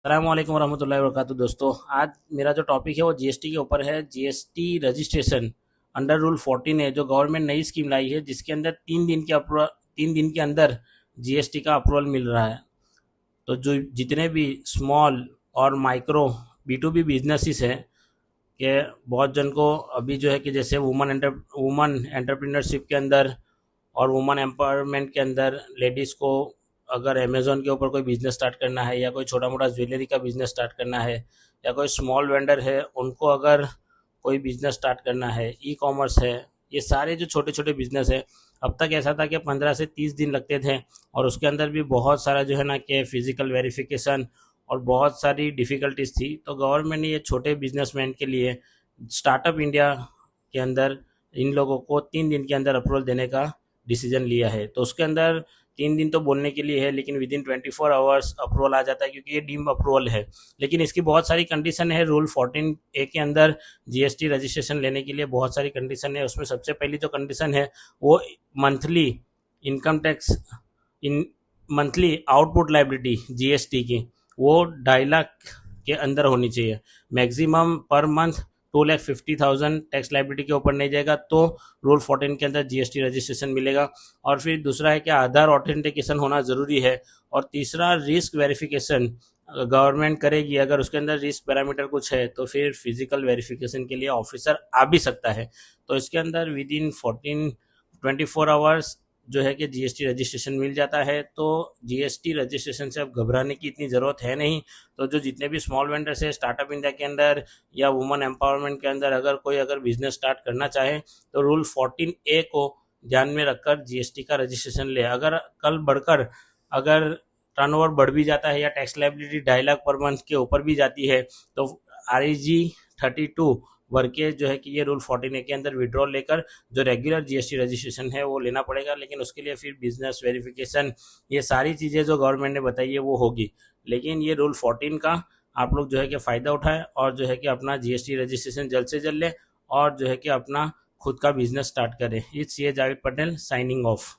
अस्सलाम वालेकुम रहमतुल्लाहि व बरकातुहू। दोस्तों, आज मेरा जो टॉपिक है वो जीएसटी के ऊपर है। जीएसटी रजिस्ट्रेशन अंडर रूल 14 है, जो गवर्नमेंट नई स्कीम लाई है, जिसके अंदर 3 दिन के अंदर जीएसटी का अप्रूवल मिल रहा है। तो जो जितने भी स्मॉल और micro B to B businesses हैं कि बहुत जन को अभी जो है कि जैसे वुमन एंटरप्रेन्योरशिप के अंदर और वुमन एम्पावरमेंट के अंदर लेडीज़ को अगर अमेज़न के ऊपर कोई बिजनेस स्टार्ट करना है या कोई छोटा मोटा ज्वेलरी का बिजनेस स्टार्ट करना है या कोई स्मॉल वेंडर है उनको अगर कोई बिजनेस स्टार्ट करना है, ई कॉमर्स है, ये सारे जो छोटे छोटे बिजनेस है, अब तक ऐसा था कि 15 से 30 दिन लगते थे और उसके अंदर भी बहुत सारा जो है ना कि फिजिकल वेरिफिकेशन और बहुत सारी डिफ़िकल्टीज थी। तो गवर्नमेंट ने ये छोटे बिजनेसमैन के लिए स्टार्टअप इंडिया के अंदर इन लोगों को 3 दिन के अंदर अप्रूवल देने का डिसीजन लिया है। तो उसके अंदर 3 दिन तो बोलने के लिए है, लेकिन विद इन 24 आवर्स अप्रूवल आ जाता है क्योंकि ये डीम अप्रूवल है। लेकिन इसकी बहुत सारी कंडीशन है। रूल 14A के अंदर जीएसटी रजिस्ट्रेशन लेने के लिए बहुत सारी कंडीशन है। उसमें सबसे पहली जो कंडीशन है वो monthly income tax in monthly output liability GST की वो 2.5 लाख के अंदर होनी चाहिए। Maximum per month 2,50,000 tax liability के ऊपर नहीं जाएगा तो रूल 14 के अंदर जीएसटी रजिस्ट्रेशन मिलेगा। और फिर दूसरा है कि आधार ऑथेंटिकेशन होना ज़रूरी है। और तीसरा रिस्क वेरिफिकेशन गवर्नमेंट करेगी। अगर उसके अंदर रिस्क पैरामीटर कुछ है तो फिर फिजिकल वेरिफिकेशन के लिए ऑफिसर आ भी सकता है। तो इसके अंदर विद इन 24 आवर्स जो है कि जीएसटी रजिस्ट्रेशन मिल जाता है। तो जीएसटी रजिस्ट्रेशन से अब घबराने की इतनी ज़रूरत है नहीं। तो जो जितने भी स्मॉल वेंडर्स है स्टार्टअप इंडिया के अंदर या वुमन एम्पावरमेंट के अंदर अगर बिजनेस स्टार्ट करना चाहे तो रूल 14A को ध्यान में रखकर जीएसटी का रजिस्ट्रेशन ले। अगर कल बढ़कर अगर टर्नओवर बढ़ भी जाता है या tax liability 2.5 lakh per month के ऊपर भी जाती है तो REG 32 वर्ग के जो है कि ये रूल 14A के अंदर विड्रॉल लेकर जो रेगुलर जीएसटी रजिस्ट्रेशन है वो लेना पड़ेगा। लेकिन उसके लिए फिर बिजनेस वेरिफिकेशन ये सारी चीज़ें जो गवर्नमेंट ने बताई है वो होगी। लेकिन ये रूल 14 का आप लोग जो है कि फ़ायदा उठाएं और जो है कि अपना जीएसटी रजिस्ट्रेशन जल्द से जल्द लें और जो है कि अपना खुद का बिजनेस स्टार्ट करें। इट्स ये जावेद पटेल साइनिंग ऑफ।